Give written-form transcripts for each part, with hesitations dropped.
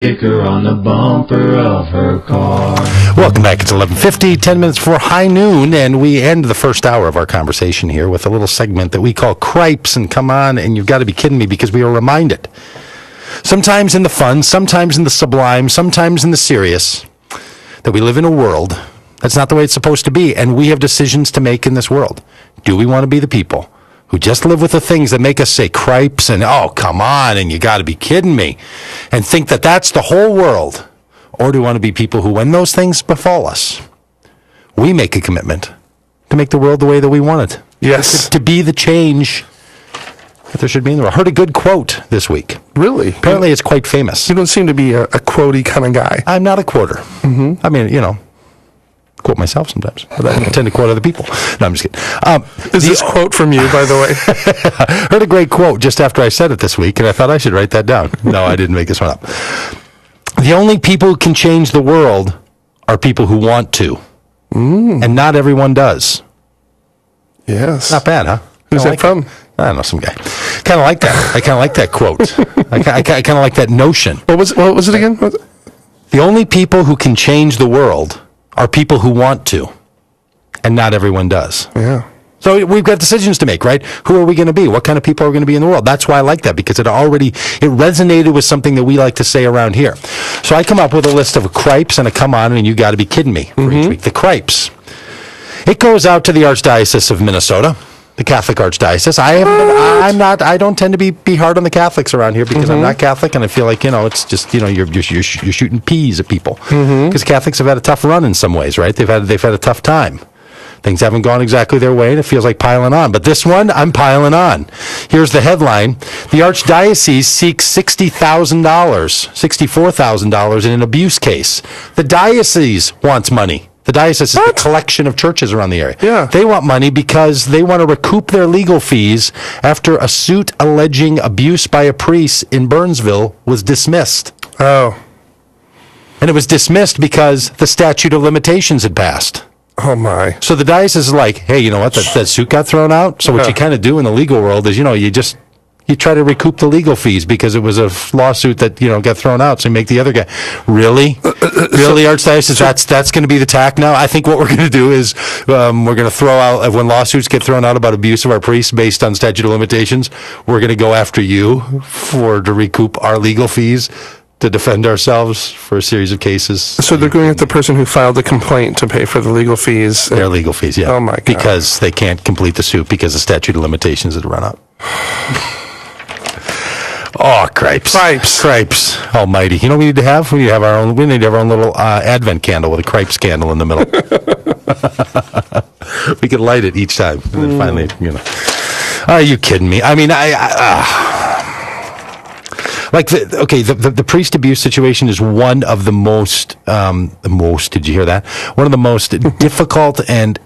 Sticker on the bumper of her car. Welcome back. It's 11:50, 10 minutes before high noon, and we end the first hour of our conversation here with a little segment that we call Cripes. And come on, and you've got to be kidding me, because we are reminded, sometimes in the fun, sometimes in the sublime, sometimes in the serious, that we live in a world that's not the way it's supposed to be, and we have decisions to make in this world. Do we want to be the people who just live with the things that make us say cripes and, oh, come on, and you got to be kidding me, and think that that's the whole world? Or do we want to be people who, when those things befall us, we make a commitment to make the world the way that we want it? Yes. To be the change that there should be in the world. I heard a good quote this week. Really? Apparently it's quite famous. You don't seem to be a quotey kind of guy. I'm not a quoter. Mm-hmm. I mean, quote myself sometimes, but I tend to quote other people. No, I'm just kidding. Is this quote from you, by the way? Heard a great quote just after I said it this week, and I thought I should write that down. No, I didn't make this one up. The only people who can change the world are people who want to, and not everyone does. Yes. Not bad, huh? Who's that from? I don't know, some guy. Kind of like that. I kind of like that quote. I kind of like that notion. What was it again? The only people who can change the world are people who want to, and not everyone does. Yeah. So we've got decisions to make, right? Who are we going to be? What kind of people are going to be in the world? That's why I like that, because it resonated with something that we like to say around here. So I come up with a list of cripes and a come on, and you got to be kidding me for each week. The cripes. It goes out to the Archdiocese of Minnesota, the Catholic Archdiocese. I don't tend to be hard on the Catholics around here, because I'm not Catholic, and I feel like, it's just, you're shooting peas at people. Because Catholics have had a tough run in some ways, right? They've had a tough time. Things haven't gone exactly their way, and it feels like piling on. But this one, I'm piling on. Here's the headline. The Archdiocese seeks $64,000 in an abuse case. The diocese wants money. The diocese is a collection of churches around the area. Yeah. They want money because they want to recoup their legal fees after a suit alleging abuse by a priest in Burnsville was dismissed. Oh. And it was dismissed because the statute of limitations had passed. Oh, my. So the diocese is like, hey, you know what? That suit got thrown out. So what you kind of do in the legal world is, you try to recoup the legal fees because it was a lawsuit that, got thrown out. So you make the other guy. Really? Really, Archdiocese? That's going to be the tack now? I think what we're going to do is we're going to throw out, when lawsuits get thrown out about abuse of our priests based on statute of limitations, we're going to go after you to recoup our legal fees, to defend ourselves for a series of cases. So they're going at the person who filed the complaint to pay for the legal fees? Their legal fees, yeah. Oh, my God. Because they can't complete the suit because the statute of limitations had run out. Oh, cripes. Cripes. Almighty. You know what we need to have? We need to have our own little Advent candle with a cripes candle in the middle. We could light it each time. And then finally, Are you kidding me? I mean, the priest abuse situation is one of the most, did you hear that? One of the most difficult and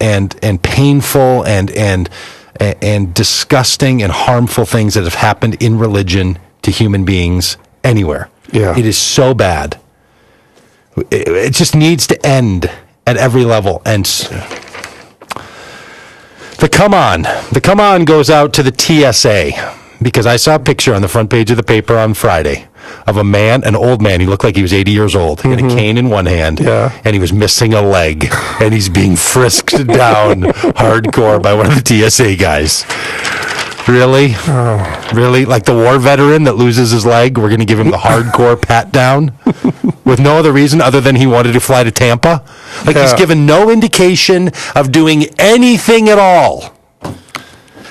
painful and disgusting and harmful things that have happened in religion to human beings anywhere. Yeah. It is so bad. It just needs to end at every level. And the come on goes out to the TSA. Because I saw a picture on the front page of the paper on Friday of an old man. He looked like he was 80 years old. He had a cane in one hand, and he was missing a leg. And he's being frisked down hardcore by one of the TSA guys. Really? Oh. Really? Like the war veteran that loses his leg, we're going to give him the hardcore pat down? With no other reason other than he wanted to fly to Tampa? He's given no indication of doing anything at all.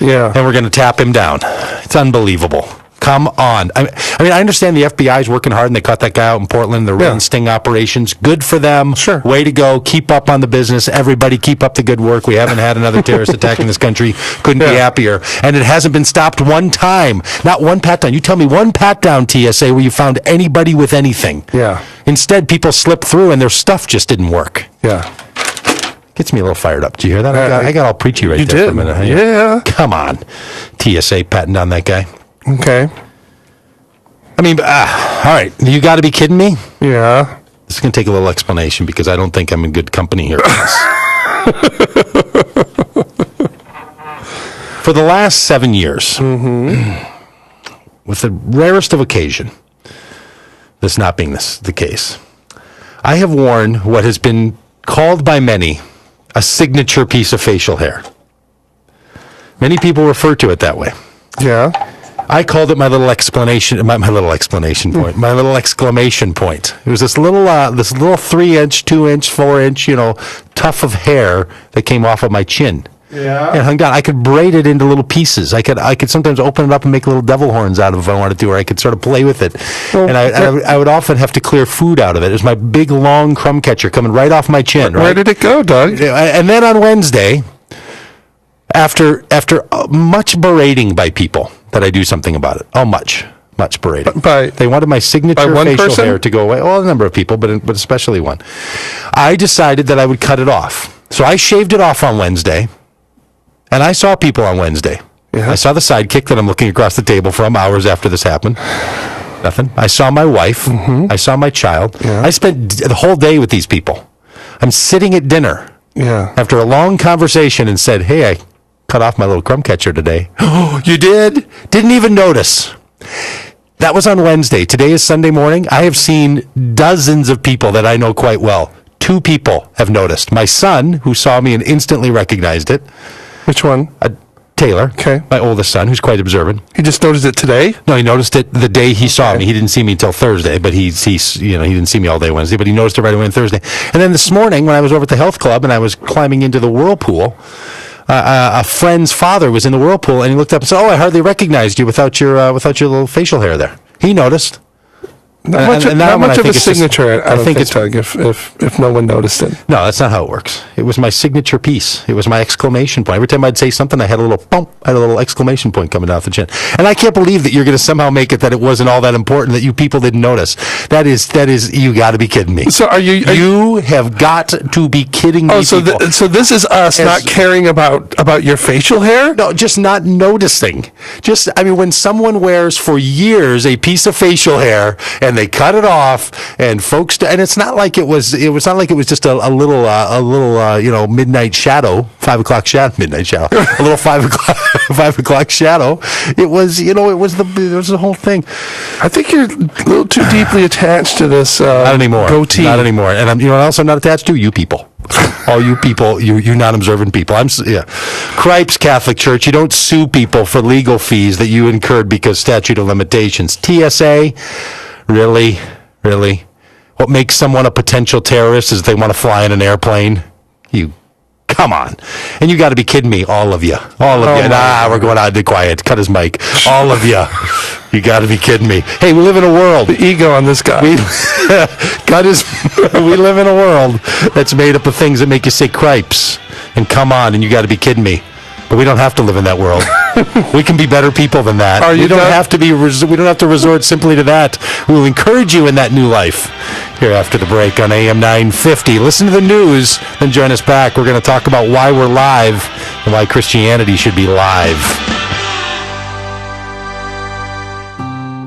Yeah. And we're going to tap him down. It's unbelievable. Come on. I mean, I understand the FBI is working hard and they caught that guy out in Portland. They're running sting operations. Good for them. Sure. Way to go. Keep up on the business. Everybody keep up the good work. We haven't had another terrorist attack in this country. Couldn't be happier. And it hasn't been stopped one time. Not one pat down. You tell me one pat down, TSA, where you found anybody with anything. Yeah. Instead, people slipped through and their stuff just didn't work. Yeah. Gets me a little fired up. Did you hear that? I got all preachy right there for a minute. Yeah. Come on. TSA patting down that guy. Okay. I mean, all right. You got to be kidding me? Yeah. This is going to take a little explanation because I don't think I'm in good company here. For the last 7 years, with the rarest of occasion, this not being the case. I have worn what has been called by many a signature piece of facial hair. Many people refer to it that way. Yeah. I called it my little explanation, my little exclamation point, my little exclamation point. It was this little 3-inch, 2-inch, 4-inch, tuft of hair that came off of my chin. Yeah. And hung down. I could braid it into little pieces. I could sometimes open it up and make little devil horns out of it if I wanted to, or I could sort of play with it. Well, and I would often have to clear food out of it. It was my big, long crumb catcher coming right off my chin. Where did it go, Doug? And then on Wednesday, after much berating by people that I do something about it. Oh, much berating. They wanted my signature facial person? hair to go away. Well, a number of people, but especially one. I decided that I would cut it off. So I shaved it off on Wednesday, and I saw people on Wednesday. Yeah. I saw the sidekick that I'm looking across the table from hours after this happened. Nothing. I saw my wife. Mm-hmm. I saw my child. Yeah. I spent the whole day with these people. I'm sitting at dinner after a long conversation and said, hey, I cut off my little crumb catcher today. Oh, you did? Didn't even notice. That was on Wednesday. Today is Sunday morning. I have seen dozens of people that I know quite well. 2 people have noticed. My son, who saw me and instantly recognized it. Which one? Taylor, okay. My oldest son, who's quite observant. He just noticed it today? No, he noticed it the day he saw me. He didn't see me until Thursday, but he didn't see me all day Wednesday, but he noticed it right away on Thursday. And then this morning, when I was over at the health club and I was climbing into the whirlpool, a friend's father was in the whirlpool, and he looked up and said, "Oh, I hardly recognized you without your little facial hair there." He noticed. Not much of a signature, I don't think, Doug, if no one noticed it. No, that's not how it works. It was my signature piece. It was my exclamation point. Every time I'd say something, I had a little bump, I had a little exclamation point coming out the chin. And I can't believe that you're going to somehow make it that it wasn't all that important, that you people didn't notice. That is, you got to be kidding me. So you have got to be kidding me. Oh, so this is us not caring about your facial hair? No, just not noticing. When someone wears for years a piece of facial hair and they cut it off, and folks, and it's not like it was not like it was just a little midnight shadow, 5 o'clock shadow, midnight shadow, a little 5 o'clock shadow. It was the whole thing. I think you're a little too deeply attached to this not anymore. Goatee. Not anymore. And I'm what else I'm not attached to? You people. All you people, you non-observant people. Cripes Catholic Church, you don't sue people for legal fees that you incurred because statute of limitations. TSA, really? What makes someone a potential terrorist is they want to fly in an airplane? Come on. And you got to be kidding me, all of you. We're going out to quiet. Cut his mic. All of you. You got to be kidding me. Hey, we live in a world. The ego on this guy. We live in a world that's made up of things that make you say cripes. And come on, and you got to be kidding me. But we don't have to live in that world. We can be better people than that. We don't have to resort simply to that. We will encourage you in that new life. Here after the break on AM 950. Listen to the news, then join us back. We're going to talk about why we're live and why Christianity should be live.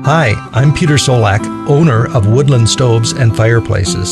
Hi, I'm Peter Solak, owner of Woodland Stoves and Fireplaces.